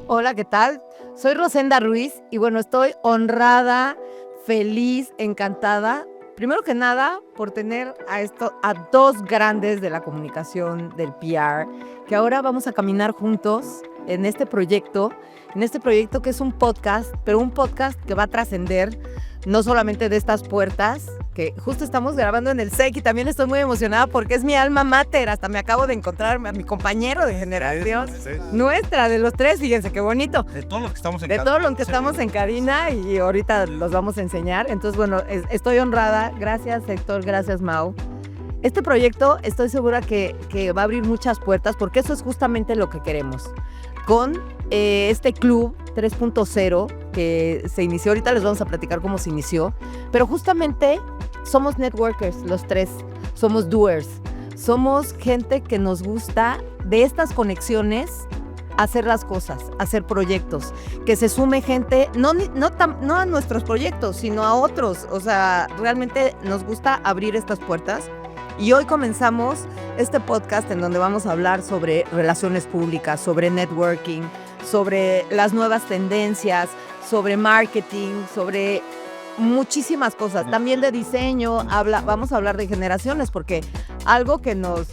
Hola, ¿qué tal? Soy Rosenda Ruiz y bueno, estoy honrada, feliz, encantada. Primero que nada, por tener a dos grandes de la comunicación, del PR, que ahora vamos a caminar juntos en este proyecto que es un podcast, pero un podcast que va a trascender no solamente de estas puertas, que justo estamos grabando en el SEC y también estoy muy emocionada porque es mi alma mater. Hasta me acabo de encontrar a mi compañero de generación, nuestra, de los tres, fíjense qué bonito. De todo lo que estamos en De todo lo que estamos en cabina y ahorita los vamos a enseñar. Entonces, bueno, estoy honrada. Gracias, Héctor. Gracias, Mau. Este proyecto estoy segura que va a abrir muchas puertas porque eso es justamente lo que queremos. Con este club 3.0 que se inició, ahorita les vamos a platicar cómo se inició, pero justamente somos networkers los tres, somos doers, somos gente que nos gusta de estas conexiones hacer las cosas, hacer proyectos, que se sume gente, no a nuestros proyectos, sino a otros. O sea, realmente nos gusta abrir estas puertas. Y hoy comenzamos este podcast en donde vamos a hablar sobre relaciones públicas, sobre networking, sobre las nuevas tendencias, sobre marketing, sobre muchísimas cosas. También de diseño, vamos a hablar de generaciones, porque algo que nos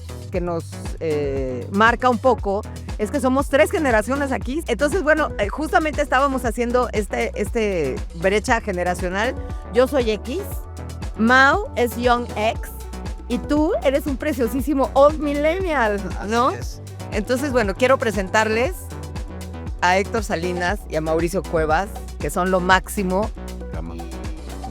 marca un poco es que somos 3 generaciones aquí. Entonces, bueno, justamente estábamos haciendo este brecha generacional. Yo soy X, Mau es Young X, y tú eres un preciosísimo Old Millennial, ¿no? Así es. Entonces, bueno, quiero presentarles a Héctor Salinas y a Mauricio Cuevas, que son lo máximo.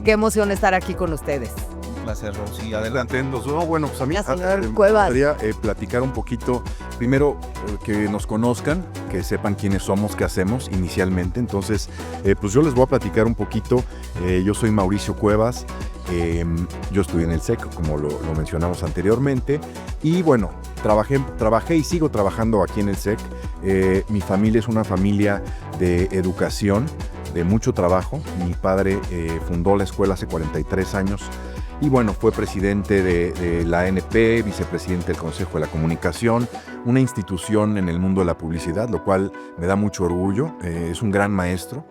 Qué emoción estar aquí con ustedes. Un placer, Rosy. Adelante. Bueno, pues a mí me Cuevas. gustaría platicar un poquito, primero que nos conozcan, que sepan quiénes somos, qué hacemos inicialmente. Entonces, pues yo les voy a platicar un poquito. Yo soy Mauricio Cuevas, yo estudié en el SEC, como lo mencionamos anteriormente, y bueno, trabajé y sigo trabajando aquí en el SEC. Mi familia es una familia de educación, de mucho trabajo. Mi padre fundó la escuela hace 43 años y bueno, fue presidente de la ANP, vicepresidente del Consejo de la Comunicación, una institución en el mundo de la publicidad, lo cual me da mucho orgullo. Es un gran maestro.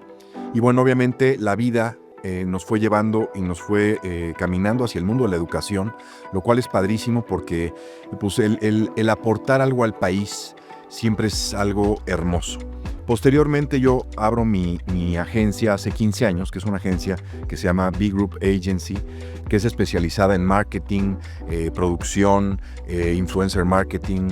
Y bueno, obviamente la vida nos fue llevando y nos fue caminando hacia el mundo de la educación, lo cual es padrísimo porque pues, el aportar algo al país siempre es algo hermoso. Posteriormente yo abro mi agencia hace 15 años, que es una agencia que se llama B Group Agency, que es especializada en marketing, producción, influencer marketing,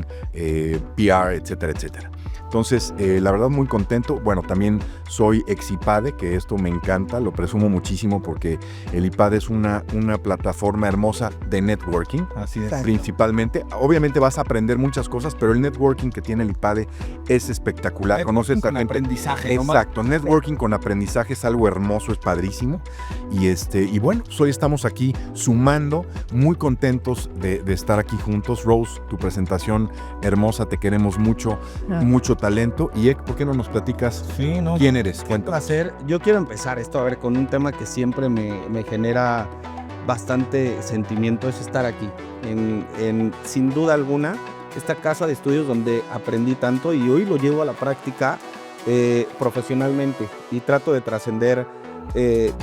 PR, etcétera, etcétera. Entonces, la verdad muy contento. Bueno, también soy ex IPADE, que esto me encanta, lo presumo muchísimo porque el IPADE es una plataforma hermosa de networking. Así es. Principalmente. Obviamente vas a aprender muchas cosas, pero el networking que tiene el IPADE es espectacular. Conoces con aprendizaje. Exacto, networking con aprendizaje es algo hermoso, es padrísimo. Y bueno, pues hoy estamos aquí sumando, muy contentos de estar aquí juntos. Rose, tu presentación hermosa, te queremos mucho, mucho talento. Y Ek, ¿por qué no nos platicas quién eres? Un placer. Yo quiero empezar esto, a ver, con un tema que siempre me genera bastante sentimiento, es estar aquí, sin duda alguna, esta casa de estudios donde aprendí tanto y hoy lo llevo a la práctica profesionalmente y trato de trascender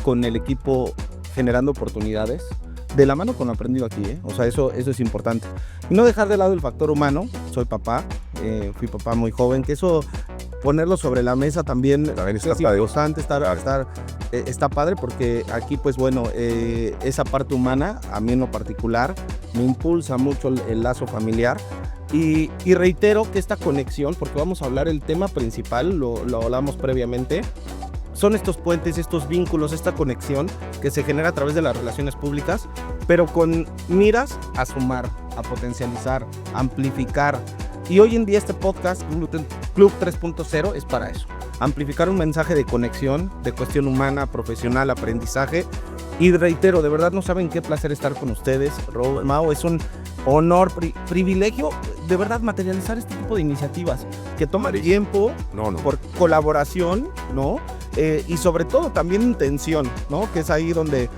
con el equipo generando oportunidades de la mano con lo aprendido aquí, O sea, eso es importante. Y no dejar de lado el factor humano. Soy papá, fui papá muy joven, que eso ponerlo sobre la mesa también es importante, está padre porque aquí pues bueno, esa parte humana a mí en lo particular me impulsa mucho el lazo familiar. Y reitero que esta conexión, porque vamos a hablar el tema principal, lo hablamos previamente, son estos puentes, estos vínculos, esta conexión que se genera a través de las relaciones públicas, pero con miras a sumar, a potencializar, a amplificar. Y hoy en día este podcast, Club 3.0, es para eso. Amplificar un mensaje de conexión, de cuestión humana, profesional, aprendizaje. Y reitero, de verdad no saben qué placer estar con ustedes, Mau. Es un honor, privilegio, de verdad materializar este tipo de iniciativas que toman tiempo, por colaboración, ¿no? Y sobre todo también intención, ¿no? Que es ahí donde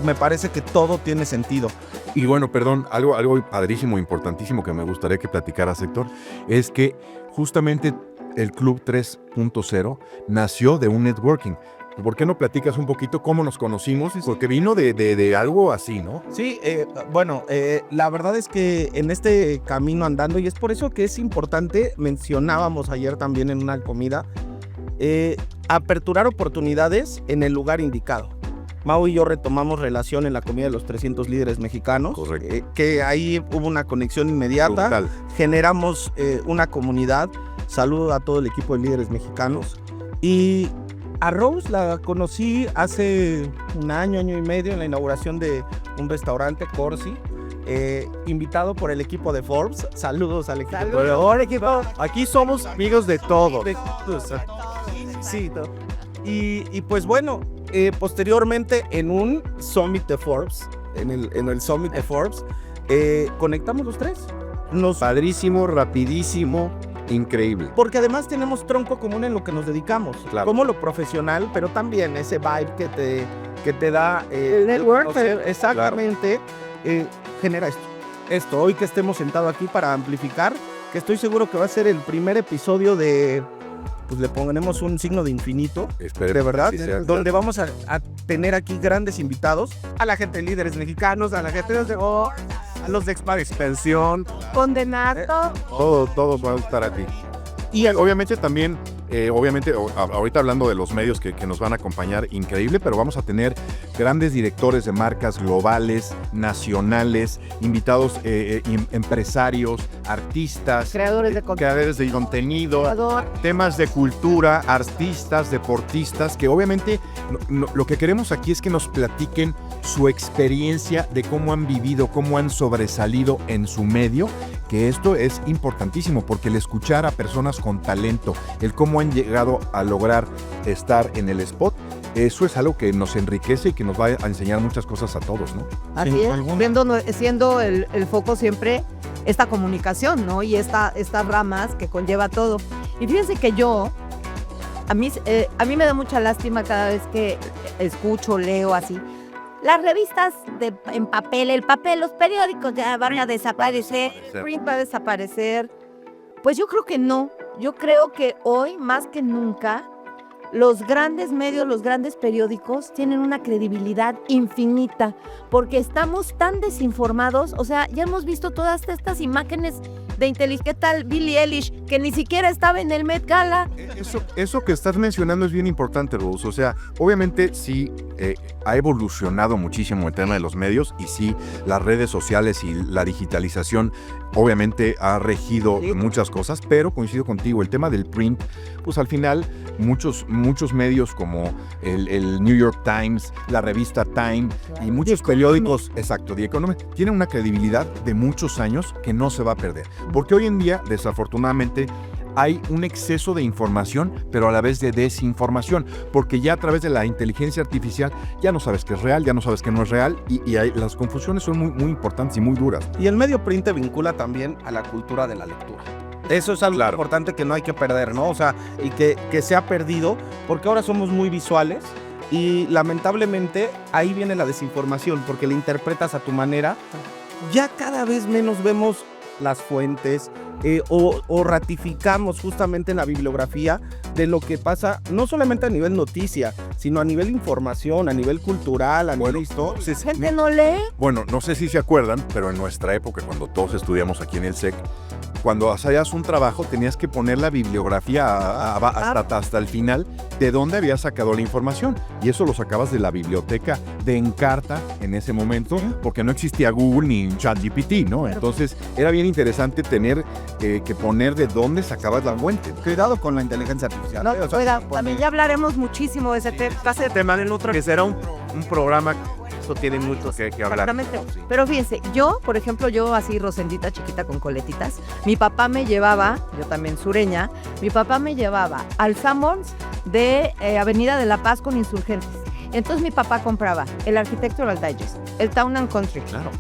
me parece que todo tiene sentido. Y bueno, perdón, algo padrísimo, importantísimo que me gustaría que platicaras, Héctor, es que justamente el Club 3.0 nació de un networking. ¿Por qué no platicas un poquito cómo nos conocimos? Porque vino de algo así, ¿no? Sí, bueno, la verdad es que en este camino andando, y es por eso que es importante, mencionábamos ayer también en una comida, aperturar oportunidades en el lugar indicado. Mau y yo retomamos relación en la comida de los 300 líderes mexicanos. Correcto. Que ahí hubo una conexión inmediata. Brutal. Generamos una comunidad. Saludo a todo el equipo de líderes mexicanos. Y a Rose la conocí hace un año y medio en la inauguración de un restaurante, Corsi, invitado por el equipo de Forbes. Saludos al equipo. Saludos, equipo. Aquí somos amigos de todos. Sí, y pues bueno, posteriormente en un Summit de Forbes, en el Summit de Forbes, conectamos los tres. Padrísimo, rapidísimo, increíble. Porque además tenemos tronco común en lo que nos dedicamos, Claro. como lo profesional, pero también ese vibe que te da El network, exactamente, genera esto. Hoy que estemos sentados aquí para amplificar, que estoy seguro que va a ser el primer episodio de, pues le ponemos un signo de infinito, Esperemos de verdad, que sí sea. donde vamos a tener aquí grandes invitados, a la gente de líderes mexicanos, a la gente de a los de expansión, Condenato. Todos van a estar aquí. Y obviamente también, ahorita hablando de los medios que nos van a acompañar, increíble, pero vamos a tener grandes directores de marcas globales, nacionales, invitados, empresarios, artistas, Creadores de creadores de contenido, Creador. temas de cultura, artistas, deportistas, que obviamente lo que queremos aquí es que nos platiquen su experiencia de cómo han vivido, cómo han sobresalido en su medio, que esto es importantísimo, porque el escuchar a personas con talento, el cómo han llegado a lograr estar en el spot, eso es algo que nos enriquece y que nos va a enseñar muchas cosas a todos, ¿no? Así Sin es, alguna. siendo el foco siempre esta comunicación, ¿no? Y estas ramas que conlleva todo. Y fíjense que a mí me da mucha lástima cada vez que escucho, leo así. Las revistas en papel, los periódicos ya van a desaparecer, print va a desaparecer. Pues yo creo que no. Yo creo que hoy, más que nunca, los grandes medios, los grandes periódicos tienen una credibilidad infinita porque estamos tan desinformados. O sea, ya hemos visto todas estas imágenes de inteligencia. ¿Qué tal Billie Eilish, que ni siquiera estaba en el Met Gala? Eso que estás mencionando es bien importante, Rose. O sea, obviamente sí ha evolucionado muchísimo el tema de los medios y sí, las redes sociales y la digitalización obviamente ha regido muchas cosas, pero coincido contigo, el tema del print, pues al final muchos medios como el New York Times, la revista Time y muchos periódicos, exacto, The Economist, tienen una credibilidad de muchos años que no se va a perder. Porque hoy en día, desafortunadamente, hay un exceso de información, pero a la vez de desinformación, porque ya a través de la inteligencia artificial ya no sabes qué es real, ya no sabes qué no es real, y las confusiones son muy, muy importantes y muy duras. Y el medio print te vincula también a la cultura de la lectura. Eso es algo importante que no hay que perder, ¿no? O sea, y que se ha perdido, porque ahora somos muy visuales y lamentablemente ahí viene la desinformación, porque la interpretas a tu manera. Ya cada vez menos vemos las fuentes o ratificamos justamente en la bibliografía de lo que pasa, no solamente a nivel noticia, sino a nivel información, a nivel cultural, a nivel historia. ¿Gente no lee? Bueno, no sé si se acuerdan, pero en nuestra época, cuando todos estudiamos aquí en el SEC, cuando hacías un trabajo tenías que poner la bibliografía hasta el final de dónde habías sacado la información. Y eso lo sacabas de la biblioteca de Encarta en ese momento, porque no existía Google ni ChatGPT, ¿no? Entonces era bien interesante tener que poner de dónde sacabas la fuente. Cuidado con la inteligencia artificial. No, O sea, oiga, también ya hablaremos muchísimo de ese tema del otro, que será un programa, eso tiene mucho que hablar. Exactamente. Pero fíjense, yo, por ejemplo, así rosendita, chiquita con coletitas, mi papá me llevaba, yo también sureña, mi papá me llevaba al Sanborns de Avenida de la Paz con Insurgentes. Entonces mi papá compraba el Architectural Digest, el Town and Country, Claro.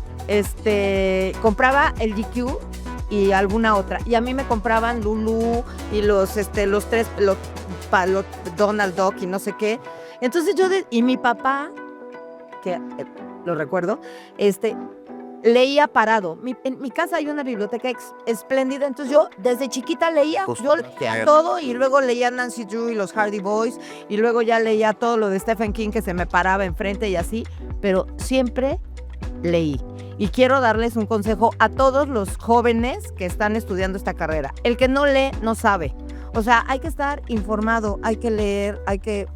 compraba el GQ y alguna otra. Y a mí me compraban Lulu y los Donald Duck y no sé qué. Entonces y mi papá, que lo recuerdo, leía parado. En mi casa hay una biblioteca espléndida, entonces yo desde chiquita leía, yo leía todo y luego leía Nancy Drew y los Hardy Boys y luego ya leía todo lo de Stephen King que se me paraba enfrente y así, pero siempre leí. Y quiero darles un consejo a todos los jóvenes que están estudiando esta carrera. El que no lee, no sabe. O sea, hay que estar informado, hay que leer, hay que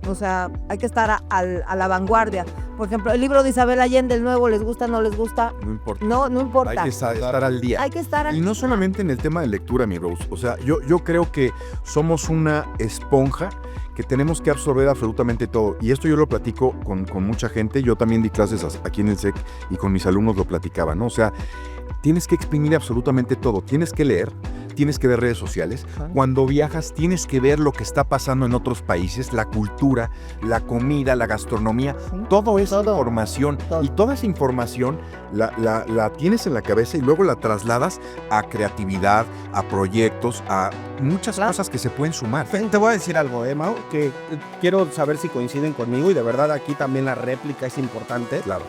estar a la vanguardia. Por ejemplo, el libro de Isabel Allende, el nuevo, ¿les gusta, no les gusta? No importa. No importa. Hay que estar al día. Hay que estar al Y no solamente en el tema de lectura, mi Rose. O sea, yo creo que somos una esponja que tenemos que absorber absolutamente todo. Y esto yo lo platico con mucha gente. Yo también di clases aquí en el SEC y con mis alumnos lo platicaba, ¿no? O sea, tienes que exprimir absolutamente todo. Tienes que leer, tienes que ver redes sociales. Cuando viajas, tienes que ver lo que está pasando en otros países, la cultura, la comida, la gastronomía, todo esa información. Y toda esa información la tienes en la cabeza y luego la trasladas a creatividad, a proyectos, a muchas cosas que se pueden sumar. Te voy a decir algo, Mau, que quiero saber si coinciden conmigo y de verdad aquí también la réplica es importante. Claro.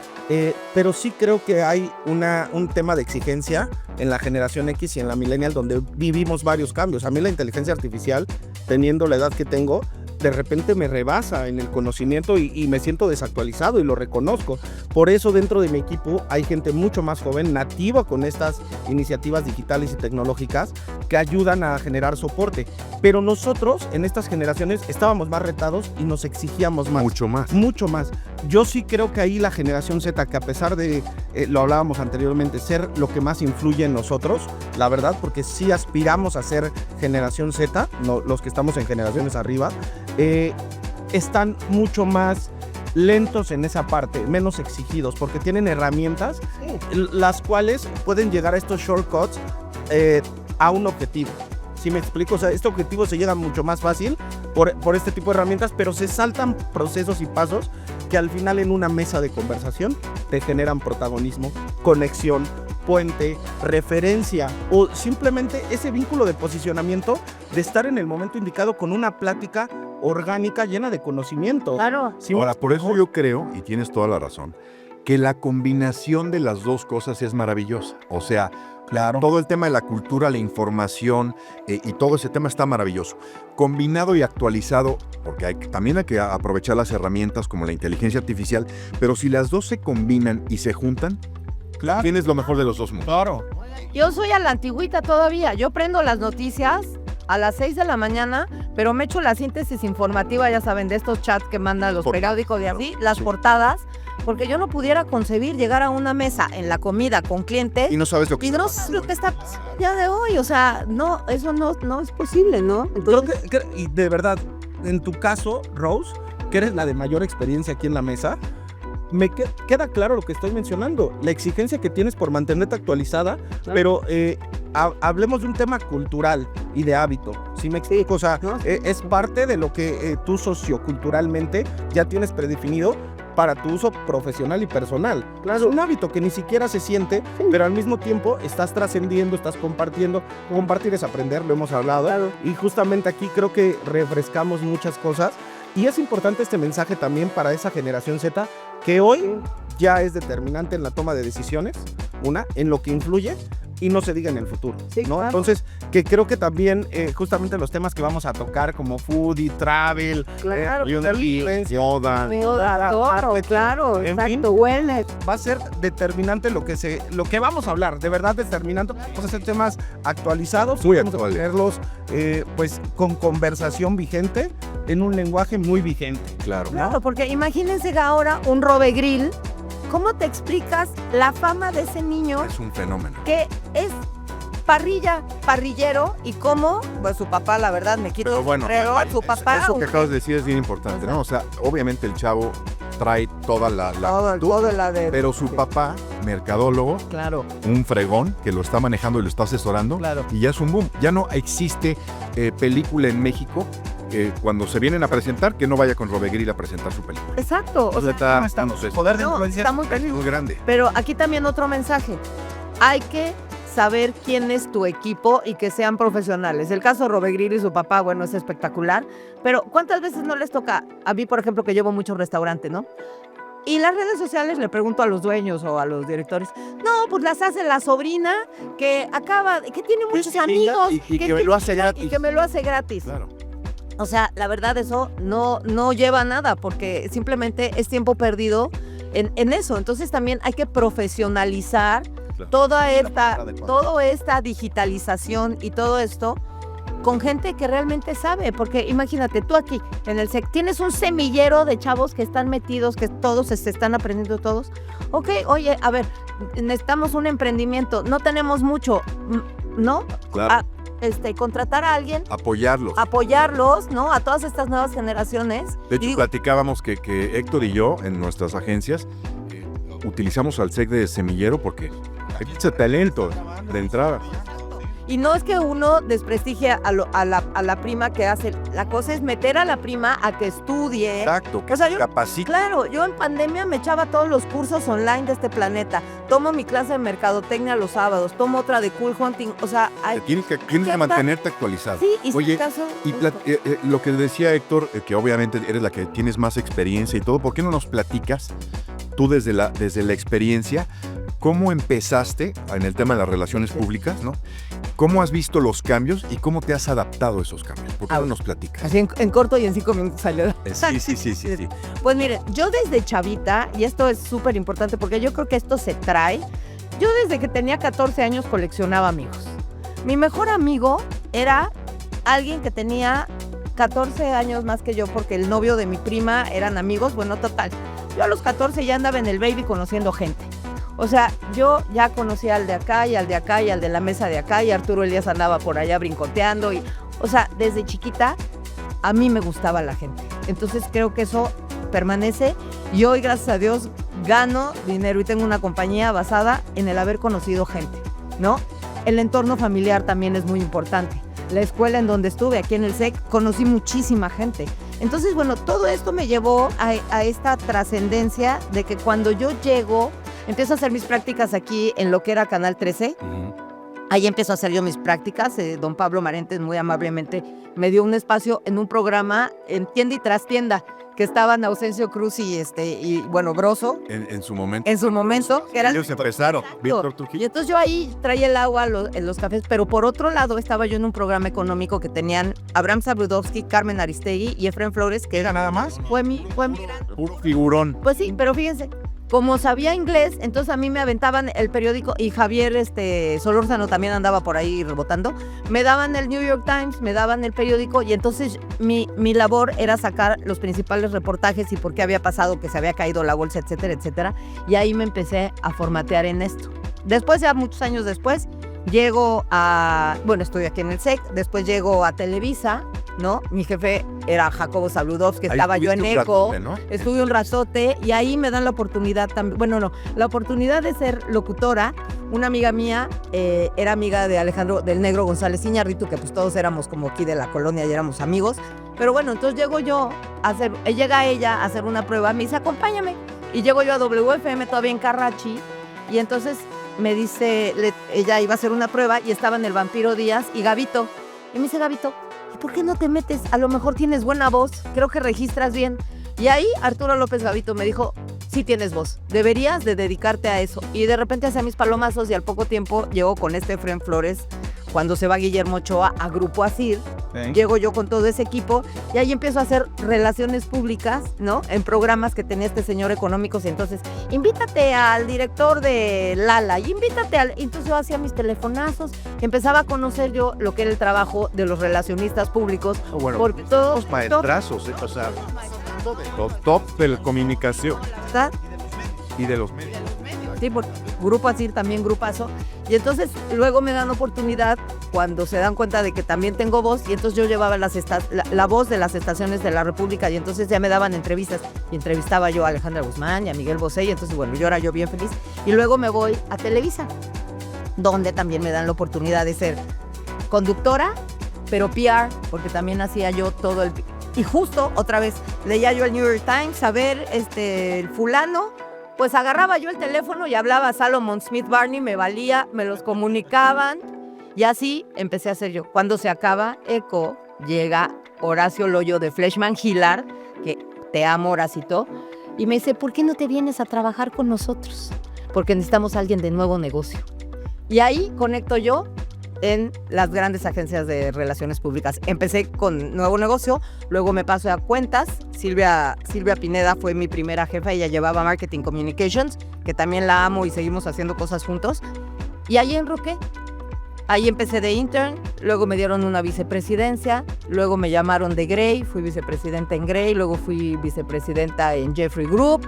Pero sí creo que hay un tema de exigencia en la generación X y en la millennial donde vivimos varios cambios. A mí la inteligencia artificial, teniendo la edad que tengo, de repente me rebasa en el conocimiento y me siento desactualizado y lo reconozco. Por eso dentro de mi equipo hay gente mucho más joven, nativa con estas iniciativas digitales y tecnológicas que ayudan a generar soporte. Pero nosotros en estas generaciones estábamos más retados y nos exigíamos más. Mucho más. Mucho más. Yo sí creo que ahí la generación Z, que a pesar de, lo hablábamos anteriormente, ser lo que más influye en nosotros, la verdad, porque sí aspiramos a ser generación Z, no, los que estamos en generaciones arriba, están mucho más lentos en esa parte, menos exigidos, porque tienen herramientas las cuales pueden llegar a estos shortcuts a un objetivo. ¿Sí me explico? O sea, este objetivo se llega mucho más fácil por este tipo de herramientas, pero se saltan procesos y pasos que al final en una mesa de conversación te generan protagonismo, conexión, puente, referencia o simplemente ese vínculo de posicionamiento de estar en el momento indicado con una plática orgánica llena de conocimiento. Claro. ¿Sí? Ahora, por eso yo creo, y tienes toda la razón, que la combinación de las dos cosas es maravillosa. O sea, claro, todo el tema de la cultura, la información y todo ese tema está maravilloso. Combinado y actualizado, porque también hay que aprovechar las herramientas como la inteligencia artificial, pero si las dos se combinan y se juntan, Claro. tienes lo mejor de los dos mundos. Claro. Yo soy a la antigüita todavía. Yo prendo las noticias a las 6 de la mañana, pero me echo la síntesis informativa, ya saben, de estos chats que mandan los periódicos de así, las portadas, porque yo no pudiera concebir llegar a una mesa en la comida con clientes Y no sabes lo que y no sé lo que está pasando el día de hoy. O sea, no, eso no es posible, ¿no? Entonces, Creo que, y de verdad, en tu caso, Rose, que eres la de mayor experiencia aquí en la mesa, me queda claro lo que estoy mencionando, la exigencia que tienes por mantenerte actualizada, pero hablemos de un tema cultural y de hábito, ¿sí me explico? O sea, es parte de lo que tú socioculturalmente ya tienes predefinido para tu uso profesional y personal. Claro. Es un hábito que ni siquiera se siente, pero al mismo tiempo estás trascendiendo, estás compartiendo. Compartir es aprender, lo hemos hablado. Claro. Y justamente aquí creo que refrescamos muchas cosas. Y es importante este mensaje también para esa generación Z, que hoy ya es determinante en la toma de decisiones, en lo que influye, y no se diga en el futuro, sí, ¿no? Claro. Entonces, que creo que también justamente los temas que vamos a tocar como foodie, travel, claro, Yoda. claro, en exacto, fin, wellness. va a ser determinante lo que vamos a hablar, de verdad determinante. Vamos a hacer temas actualizados, Muy vamos actuales. a tenerlos pues con conversación vigente, en un lenguaje muy vigente. Claro. Claro, porque imagínense que ahora un Robe Grill, ¿cómo te explicas la fama de ese niño Es un fenómeno. que es parrillero y cómo? Pues su papá, la verdad, me quito Pero bueno, su papá. eso que acabas de decir es bien importante, ¿no? O sea, obviamente el chavo trae toda la todo la de... pero su papá, mercadólogo, Claro, un fregón que lo está manejando y lo está asesorando, claro. y ya es un boom. Ya no existe película en México cuando se vienen a presentar que no vaya con Robe Grill a presentar su película. Exacto. O sea, Estamos Poder de no, influencia. está muy muy grande. Pero aquí también otro mensaje. Hay que saber quién es tu equipo y que sean profesionales. El caso de Robe Grill y su papá, bueno, es espectacular. Pero ¿cuántas veces no les toca? A mí, por ejemplo, que llevo muchos restaurantes, ¿no? Y las redes sociales le pregunto a los dueños o a los directores, no, pues las hace la sobrina que tiene muchos amigos. Y que me lo hace gratis. Y que me lo hace gratis. Claro. O sea, la verdad eso no lleva a nada porque simplemente es tiempo perdido en eso. Entonces también hay que profesionalizar Claro. toda esta digitalización y todo esto con gente que realmente sabe, porque imagínate, tú aquí en el SEC tienes un semillero de chavos que están metidos, que todos se están aprendiendo todos. Ok, oye, a ver, necesitamos un emprendimiento, no tenemos mucho, ¿no? Claro. Contratar a alguien, Apoyarlos. ¿no? A todas estas nuevas generaciones. De hecho, Y- platicábamos que Héctor y yo, en nuestras agencias, utilizamos al SEC de semillero porque hay mucho talento de entrada. Y no es que uno desprestigie a la prima que hace. La cosa es meter a la prima a que estudie. Exacto, que O sea, se yo- capacite. Claro, yo en pandemia me echaba todos los cursos online de este planeta. Tomo mi clase de mercadotecnia los sábados, tomo otra de cool hunting. O sea, Tienes que está- mantenerte actualizado. sí, y si Oye, acaso... y lo que decía Héctor, que obviamente eres la que tienes más experiencia y todo, ¿por qué no nos platicas tú desde la experiencia cómo empezaste en el tema de las relaciones públicas, ¿no? ¿Cómo has visto los cambios y cómo te has adaptado a esos cambios? ¿Por qué no nos platicas? Así en corto y en 5 minutos salió. Sí. Pues miren, yo desde chavita, y esto es súper importante porque yo creo que esto se trae, yo desde que tenía 14 años coleccionaba amigos. Mi mejor amigo era alguien que tenía 14 años más que yo porque el novio de mi prima eran amigos, bueno, total. Yo a los 14 ya andaba en el baby conociendo gente. O sea, yo ya conocía al de acá y al de acá y al de la mesa de acá y Arturo Elías andaba por allá brincoteando y, o sea, desde chiquita a mí me gustaba la gente. Entonces creo que eso permanece y hoy, gracias a Dios, gano dinero y tengo una compañía basada en el haber conocido gente, ¿no? El entorno familiar también es muy importante. La escuela en donde estuve, aquí en el SEC, conocí muchísima gente. Entonces, bueno, todo esto me llevó a esta trascendencia de que cuando yo llego, empiezo a hacer mis prácticas aquí en lo que era Canal 13. Ahí empiezo a hacer yo mis prácticas. Don Pablo Marentes muy amablemente me dio un espacio en un programa en Tienda y Trastienda, que estaban Ausencio Cruz y bueno, Broso, En su momento. en su momento, que eran... Ellos empezaron. Víctor Y Trujillo. entonces yo ahí traía el agua en los cafés, pero por otro lado estaba yo en un programa económico que tenían Abraham Sabrudowski, Carmen Aristegui y Efraín Flores, que ¿Era nada más? fue mi Un figurón. Pues sí, pero fíjense, como sabía inglés, entonces a mí me aventaban el periódico y Javier Solórzano también andaba por ahí rebotando. Me daban el New York Times, me daban el periódico y entonces mi labor era sacar los principales reportajes y por qué había pasado, que se había caído la bolsa, etcétera, etcétera. Y ahí me empecé a formatear en esto. Después, ya muchos años después, estoy aquí en el SEC, después llego a Televisa, ¿no? Mi jefe era Jacobo Sabludowski, que Ahí estaba yo en estuviste un ECO, ratote, ¿no? estuve un ratote y ahí me dan la oportunidad también, la oportunidad de ser locutora. Una amiga mía era amiga de Alejandro del Negro González Iñárritu, que pues todos éramos como aquí de la colonia y éramos amigos. Pero bueno, entonces llega ella a hacer una prueba, me dice, acompáñame. Y llego yo a WFM todavía en Carrachi y entonces me dice, ella iba a hacer una prueba y estaban el Vampiro Díaz y Gabito. Y me dice, Gabito, ¿y por qué no te metes? A lo mejor tienes buena voz, creo que registras bien. Y ahí Arturo López Gavito me dijo, sí tienes voz, deberías de dedicarte a eso. Y de repente hacía mis palomazos y al poco tiempo llegó con Efraín Flores, cuando se va Guillermo Ochoa a Grupo Asir, llego yo con todo ese equipo y ahí empiezo a hacer relaciones públicas, ¿no? En programas que tenía este señor Económicos y entonces, invítate al director de Lala, y entonces yo hacía mis telefonazos, empezaba a conocer yo lo que era el trabajo de los relacionistas públicos, Bueno, porque todos, los maestrazos, o sea, los top de la comunicación ¿verdad? y de los medios. Sí, por Grupo Asir, también grupazo. Y entonces luego me dan oportunidad cuando se dan cuenta de que también tengo voz y entonces yo llevaba la voz de las estaciones de la República y entonces ya me daban entrevistas y entrevistaba yo a Alejandra Guzmán y a Miguel Bosé y entonces bueno, yo era bien feliz. Y luego me voy a Televisa, donde también me dan la oportunidad de ser conductora, pero PR, porque también hacía yo todo el... Y justo, otra vez, leía yo el New York Times, a ver, el fulano, pues agarraba yo el teléfono y hablaba a Salomon Smith Barney, me valía, me los comunicaban, y así empecé a hacer yo. Cuando se acaba ECO, llega Horacio Loyo de Fleshman Hillard, que te amo, Horacito, Y me dice, ¿por qué no te vienes a trabajar con nosotros? Porque necesitamos a alguien de nuevo negocio. Y ahí conecto yo en las grandes agencias de relaciones públicas. Empecé con nuevo negocio, luego me paso a cuentas. Silvia Pineda fue mi primera jefa, ella llevaba Marketing Communications, que también la amo y seguimos haciendo cosas juntos. Y ahí enroqué. Ahí empecé de intern, luego me dieron una vicepresidencia, luego me llamaron de Grey, fui vicepresidenta en Grey, luego fui vicepresidenta en Jeffrey Group,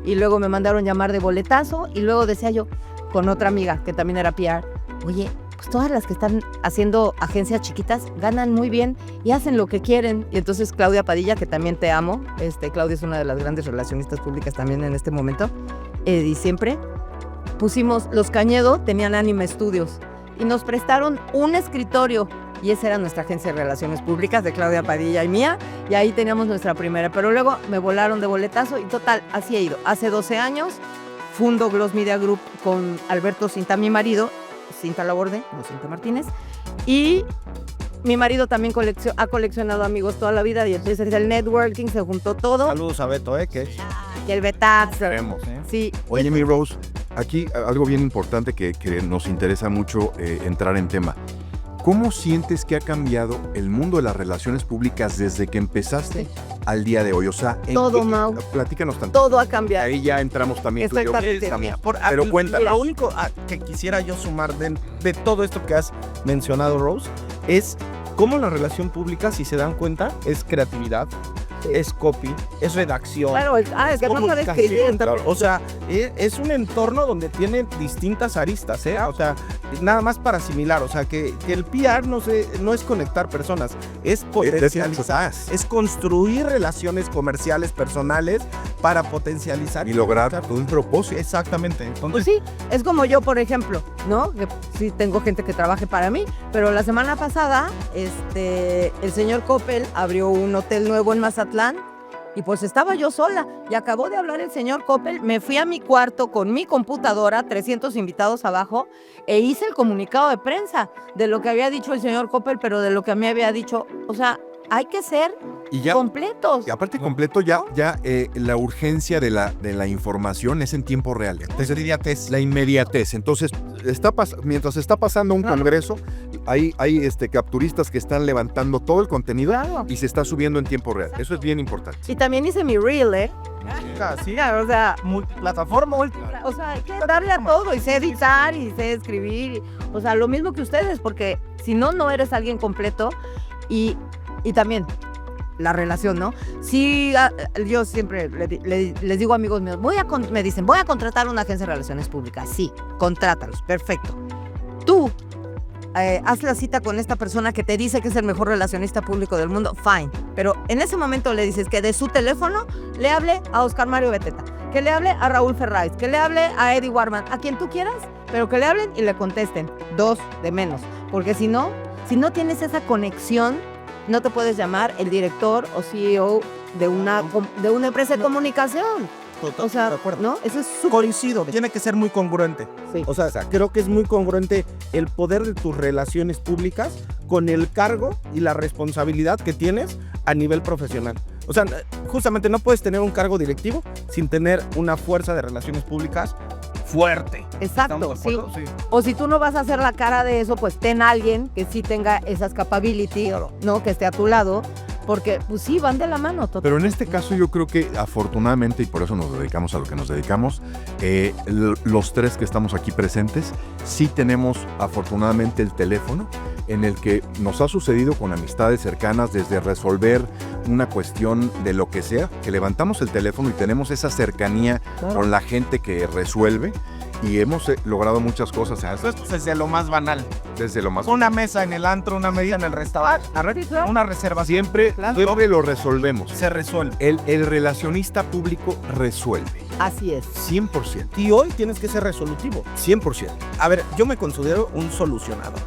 y luego me mandaron llamar de boletazo, y luego decía yo, con otra amiga que también era PR, oye, pues todas las que están haciendo agencias chiquitas ganan muy bien y hacen lo que quieren. Y entonces Claudia Padilla, que también te amo, Claudia es una de las grandes relacionistas públicas también en este momento, y siempre pusimos, los Cañedo tenían Anime Studios, y nos prestaron un escritorio, y esa era nuestra agencia de relaciones públicas de Claudia Padilla y mía, y ahí teníamos nuestra primera, pero luego me volaron de boletazo y total, así he ido. Hace 12 años fundo Gloss Media Group con Alberto Cinta, mi marido, Cinta Laborde, no Cinta Martínez, y mi marido también ha coleccionado amigos toda la vida, y entonces el networking, se juntó todo. Saludos a Beto, Y el Betax. Vemos. Sí. Oye, mi Rose, aquí algo bien importante que nos interesa mucho entrar en tema. ¿Cómo sientes que ha cambiado el mundo de las relaciones públicas desde que empezaste al día de hoy? O sea, todo, Mau. Platícanos tanto. Todo ha cambiado. Ahí ya entramos también. Estoy Pero cuéntanos. Lo único que quisiera yo sumar de todo esto que has mencionado, Rose, es cómo la relación pública, si se dan cuenta, es creatividad, es copy, es redacción. Claro, es que no sabes escribir. Claro. O sea, es un entorno donde tiene distintas aristas, O sea, nada más para asimilar, o sea, que el PR no es conectar personas, es potencializar, es construir relaciones comerciales, personales, para potencializar Y lograr un propósito. Exactamente. Entonces, Pues sí, es como yo, por ejemplo, ¿no? Que sí tengo gente que trabaje para mí, pero la semana pasada, el señor Coppel abrió un hotel nuevo en Mazatlán, y pues estaba yo sola, y acabó de hablar el señor Coppel, me fui a mi cuarto con mi computadora, 300 invitados abajo, e hice el comunicado de prensa de lo que había dicho el señor Coppel, pero de lo que a mí había dicho, o sea, hay que ser Y ya, completos. y aparte completo, ya la urgencia de la información es en tiempo real. La inmediatez. Entonces, mientras está pasando un congreso, hay capturistas que están levantando todo el contenido Claro. y se está subiendo en tiempo real. Eso es bien importante. Y también hice mi reel, sí, Claro, o sea, multiplataforma. o sea, hay que darle a todo, y sé editar, y sé escribir, o sea, lo mismo que ustedes, porque si no, no eres alguien completo. Y también la relación, ¿no? Sí, yo siempre les digo a amigos míos, me dicen, voy a contratar una agencia de relaciones públicas. Sí, contrátalos, perfecto. Tú, haz la cita con esta persona que te dice que es el mejor relacionista público del mundo, fine. Pero en ese momento le dices que de su teléfono le hable a Oscar Mario Beteta, que le hable a Raúl Ferráez, que le hable a Eddie Warman, a quien tú quieras, pero que le hablen y le contesten. 2 de menos. Porque si no tienes esa conexión, no te puedes llamar el director o CEO de una empresa de comunicación. O sea, de acuerdo. ¿no? Eso es Coincido, tiene que ser muy congruente. Sí. O sea, creo que es muy congruente el poder de tus relaciones públicas con el cargo y la responsabilidad que tienes a nivel profesional. O sea, justamente no puedes tener un cargo directivo sin tener una fuerza de relaciones públicas fuerte. Exacto, ¿Estamos de sí. acuerdo? Sí. O si tú no vas a hacer la cara de eso, pues ten a alguien que sí tenga esas capabilities, ¿no? Que esté a tu lado, porque pues sí, van de la mano. Pero en este caso yo creo que afortunadamente, y por eso nos dedicamos a lo que nos dedicamos, los tres que estamos aquí presentes, sí tenemos afortunadamente el teléfono en el que nos ha sucedido con amistades cercanas, desde resolver una cuestión de lo que sea, que levantamos el teléfono y tenemos esa cercanía con la gente que resuelve, y hemos logrado muchas cosas. Eso es desde lo más banal. Desde lo más... Una mesa en el antro, una medida en el restaurante, una reserva. Siempre lo resolvemos. Se resuelve. El relacionista público resuelve. Así es. 100%. Y hoy tienes que ser resolutivo. 100%. A ver, yo me considero un solucionador.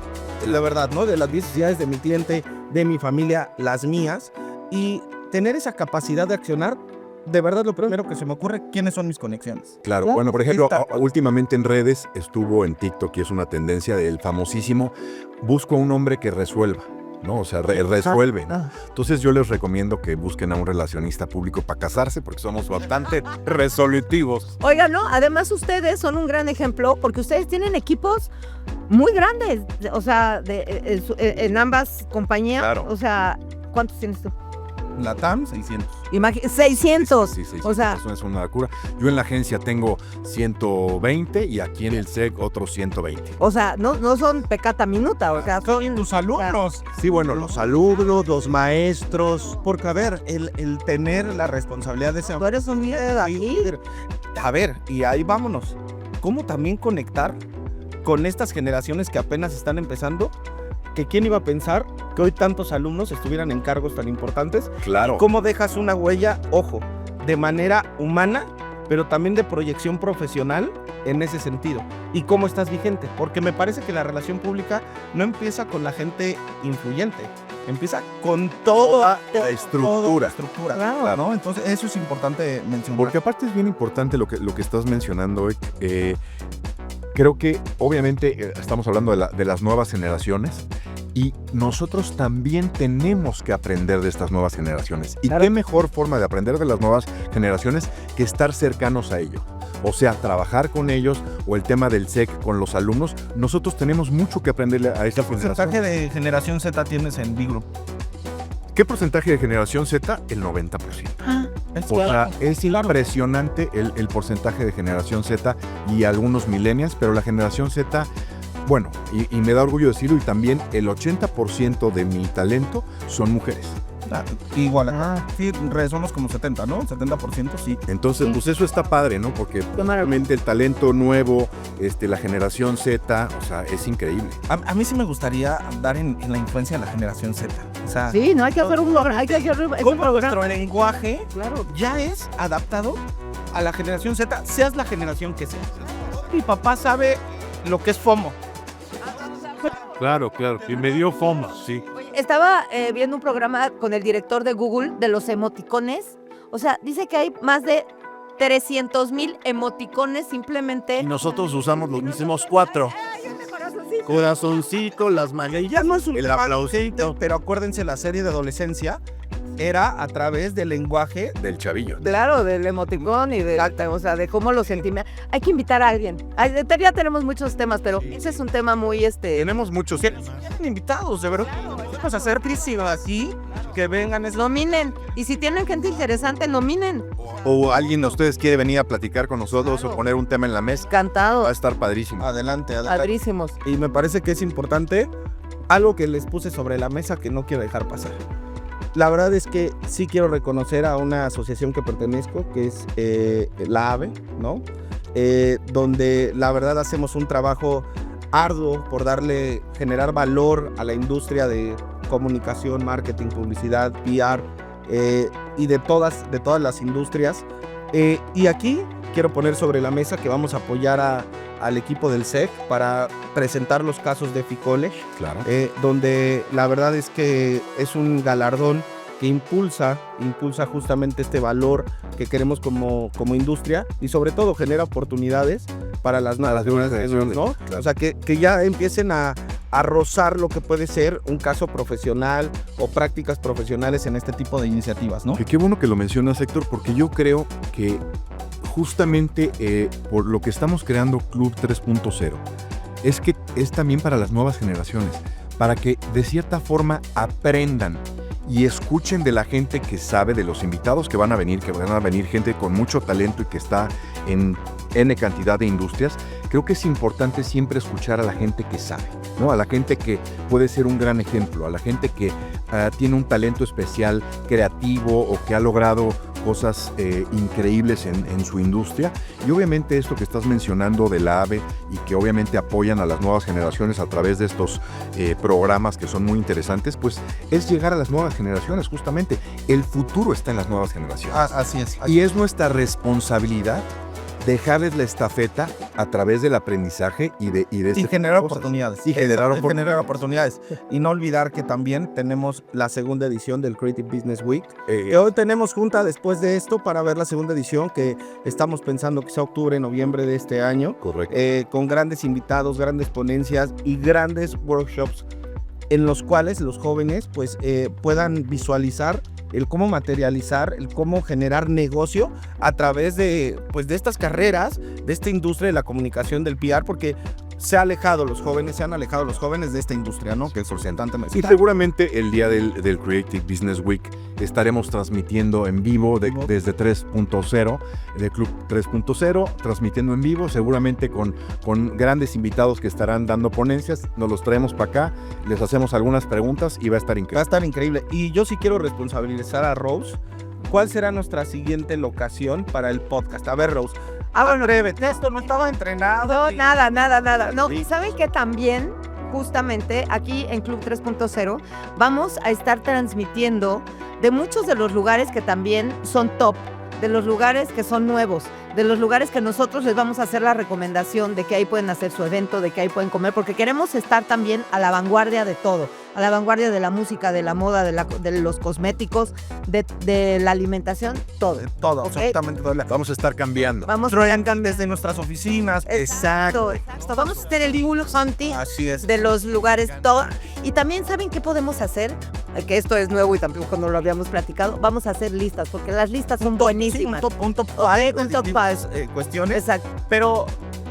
La verdad, ¿no? De las necesidades de mi cliente, de mi familia, las mías. Y tener esa capacidad de accionar, de verdad lo primero que se me ocurre, ¿quiénes son mis conexiones? Claro, bueno, por ejemplo, últimamente en redes estuvo en TikTok, y es una tendencia del famosísimo, busco a un hombre que resuelva. ¿no? O sea, resuelven. Ah. Entonces yo les recomiendo que busquen a un relacionista público para casarse porque somos bastante resolutivos. Oigan, ¿no? Además ustedes son un gran ejemplo porque ustedes tienen equipos muy grandes, o sea, en ambas compañías. Claro. O sea, ¿cuántos tienes tú? La TAM, 600. 600. Sí, O sea, eso es una locura. Yo en la agencia tengo 120 y aquí en el SEC otros 120. o sea, no son pecata minuta, o sea, son Tus alumnos. Sí, bueno, Los alumnos, los maestros. Porque, a ver, el tener la responsabilidad de ese... Tú eres un líder aquí. A ver, y ahí vámonos. ¿Cómo también conectar con estas generaciones que apenas están empezando? Que quién iba a pensar que hoy tantos alumnos estuvieran en cargos tan importantes. claro. ¿Cómo dejas una huella, ojo, de manera humana, pero también de proyección profesional en ese sentido? ¿Y cómo estás vigente? Porque me parece que la relación pública no empieza con la gente influyente, empieza con toda La estructura. estructura, Claro. ¿no? Entonces eso es importante mencionar. Porque aparte es bien importante lo que estás mencionando, creo que obviamente estamos hablando de las nuevas generaciones y nosotros también tenemos que aprender de estas nuevas generaciones. Y Claro. qué mejor forma de aprender de las nuevas generaciones que estar cercanos a ello. O sea, trabajar con ellos o el tema del SEC con los alumnos, nosotros tenemos mucho que aprenderle a esta ¿Qué generación. porcentaje de generación Z tienes en Big Group? ¿Qué porcentaje de generación Z? El 90%. O sea, es impresionante el porcentaje de generación Z y algunos millennials, pero la generación Z, bueno, y me da orgullo decirlo, y también el 80% de mi talento son mujeres. Igual acá. Sí, somos como 70, ¿no? 70% sí. Entonces, Sí. pues eso está padre, ¿no? Porque maravilla. realmente el talento nuevo, la generación Z, o sea, es increíble. A mí sí me gustaría andar en la influencia de la generación Z. O sea, Sí, no hay que hacer un programa, hay que hacer un cómo programa. nuestro lenguaje Claro. ya es adaptado a la generación Z, seas la generación que seas. Mi papá sabe lo que es FOMO. Claro, y me dio foma, sí. Estaba viendo un programa con el director de Google de los emoticones. O sea, dice que hay más de 300,000 emoticones simplemente. Y nosotros usamos los mismos 4. Corazoncito, las manillas, no es un el tema aplausito. pero acuérdense, la serie de adolescencia era a través del lenguaje. Del chavillo. Claro, del emoticón y o sea, de cómo lo sentimos. Hay que invitar a alguien. Ya tenemos muchos temas, pero ese es un tema muy Tenemos muchos. Tienen invitados, de verdad. Vamos a hacer trísimo así, que vengan. Nominen. Y si tienen gente interesante, nominen. O alguien de ustedes quiere venir a platicar con nosotros o poner un tema en la mesa. Va a Cantados, estar padrísimo. Adelante. padrísimos. Y me parece que es importante algo que les puse sobre la mesa que no quiero dejar pasar. La verdad es que sí quiero reconocer a una asociación que pertenezco, que es la AVE, ¿no? Donde la verdad hacemos un trabajo arduo por generar valor a la industria de comunicación, marketing, publicidad, PR y de todas las industrias. Y aquí quiero poner sobre la mesa que vamos a apoyar al equipo del SEC para presentar los casos de FICollege, Claro. donde la verdad es que es un galardón que impulsa justamente este valor que queremos como industria y sobre todo genera oportunidades para las nuevas generaciones, ¿no? Claro. O sea, que ya empiecen a rozar lo que puede ser un caso profesional o prácticas profesionales en este tipo de iniciativas, ¿no? Que qué bueno que lo mencionas, Héctor, porque yo creo que justamente por lo que estamos creando Club 3.0 es que es también para las nuevas generaciones, para que de cierta forma aprendan y escuchen de la gente que sabe, de los invitados que van a venir gente con mucho talento y que está en N cantidad de industrias. Creo que es importante siempre escuchar a la gente que sabe, ¿no? A la gente que puede ser un gran ejemplo, a la gente que tiene un talento especial, creativo o que ha logrado cosas increíbles en su industria. Y obviamente esto que estás mencionando de la AVE y que obviamente apoyan a las nuevas generaciones a través de estos programas que son muy interesantes, pues es llegar a las nuevas generaciones justamente. El futuro está en las nuevas generaciones. Así es. Y es nuestra responsabilidad dejarles la estafeta a través del aprendizaje y de Y generar oportunidades. Y generar oportunidades. Y no olvidar que también tenemos la segunda edición del Creative Business Week. Que hoy tenemos junta después de esto para ver la segunda edición que estamos pensando que sea octubre, noviembre de este año. Correcto. Con grandes invitados, grandes ponencias y grandes workshops en los cuales los jóvenes pues puedan visualizar el cómo materializar, el cómo generar negocio a través de estas carreras, de esta industria de la comunicación, del PR, porque se han alejado los jóvenes de esta industria, ¿no? Que el representante me Y decía. seguramente el día del Creative Business Week estaremos transmitiendo en vivo desde 3.0, de Club 3.0, transmitiendo en vivo, seguramente con grandes invitados que estarán dando ponencias. Nos los traemos para acá, les hacemos algunas preguntas y va a estar Va a increíble. estar increíble. Y yo sí quiero responsabilizar a Rose. ¿Cuál será nuestra siguiente locación para el podcast? A ver, Rose. bueno, breve, esto no estaba entrenado. no, nada. No, Sí. y saben que también, justamente aquí en Club 3.0, vamos a estar transmitiendo de muchos de los lugares que también son top, de los lugares que son nuevos, de los lugares que nosotros les vamos a hacer la recomendación de que ahí pueden hacer su evento, de que ahí pueden comer, porque queremos estar también a la vanguardia de todo, a la vanguardia de la música, de la moda, de los cosméticos, de la alimentación, todo. Todo, Ok. absolutamente todo. Vamos a estar cambiando. Vamos Troyancan desde nuestras oficinas. Exacto. Vamos a hacer el Bull Hunting Así es. de los lugares todo. Y también saben qué podemos hacer, que esto es nuevo y tampoco no lo habíamos platicado. Vamos a hacer listas, porque las listas son buenísimas. Un top un top five. cuestiones, Exacto. pero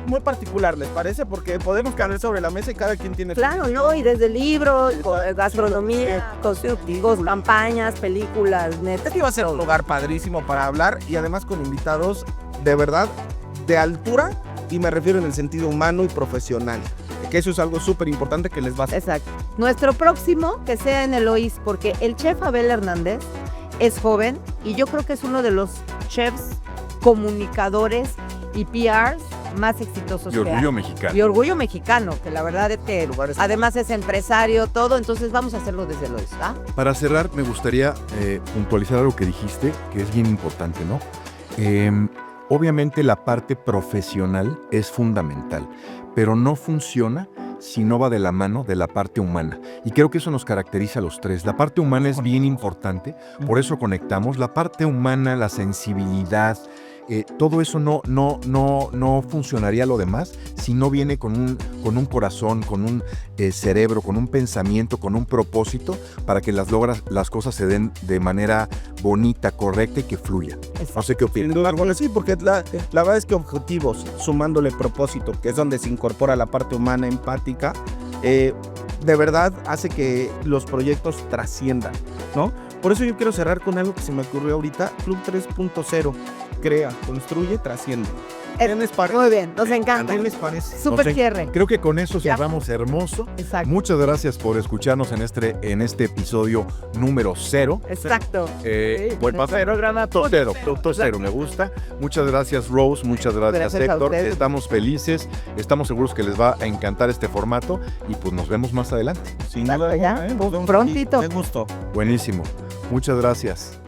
muy particular, ¿les parece? Porque podemos caer sobre la mesa y cada quien tiene... Claro, ¿no? Y desde libros, gastronomía, constructivos, campañas, películas, neta. Este iba a ser un lugar padrísimo para hablar y además con invitados de verdad de altura, y me refiero en el sentido humano y profesional, que eso es algo súper importante que les va a hacer. Exacto. Nuestro próximo, que sea en el OIS, porque el chef Abel Hernández es joven y yo creo que es uno de los chefs comunicadores y PRs más exitosos Y que hay. orgullo mexicano. Y orgullo mexicano, que la verdad es que además es empresario, todo, entonces vamos a hacerlo desde el OIS, ¿va? Para cerrar, me gustaría puntualizar algo que dijiste, que es bien importante, ¿no? Obviamente la parte profesional es fundamental, pero no funciona si no va de la mano de la parte humana. Y creo que eso nos caracteriza a los tres. La parte humana es bien importante, por eso conectamos. La parte humana, la sensibilidad, todo eso no funcionaría lo demás si no viene con un corazón, con un cerebro, con un pensamiento, con un propósito para que las cosas se den de manera bonita, correcta y que fluya. No sé qué Sin opinas. duda alguna, sí, porque la verdad es que objetivos, sumándole propósito, que es donde se incorpora la parte humana, empática, de verdad hace que los proyectos trasciendan, ¿no? Por eso yo quiero cerrar con algo que se me ocurrió ahorita. Club 3.0, crea, construye, trasciende. ¿Qué les parece? Muy bien, nos encanta. ¿Qué les parece? Súper No sé, cierre. Creo que con eso Ya. cerramos hermoso. Exacto. Muchas gracias por escucharnos en este episodio número 0. Exacto. Vuelvo a cero, granato cero, producto cero, me gusta. Muchas gracias, Rose, muchas gracias, Gracias a Héctor. ustedes. Estamos felices, estamos seguros que les va a encantar este formato y pues nos vemos más adelante. Sin duda Ya, alguna, nos vemos prontito. aquí. Me gustó. Buenísimo. Muchas gracias.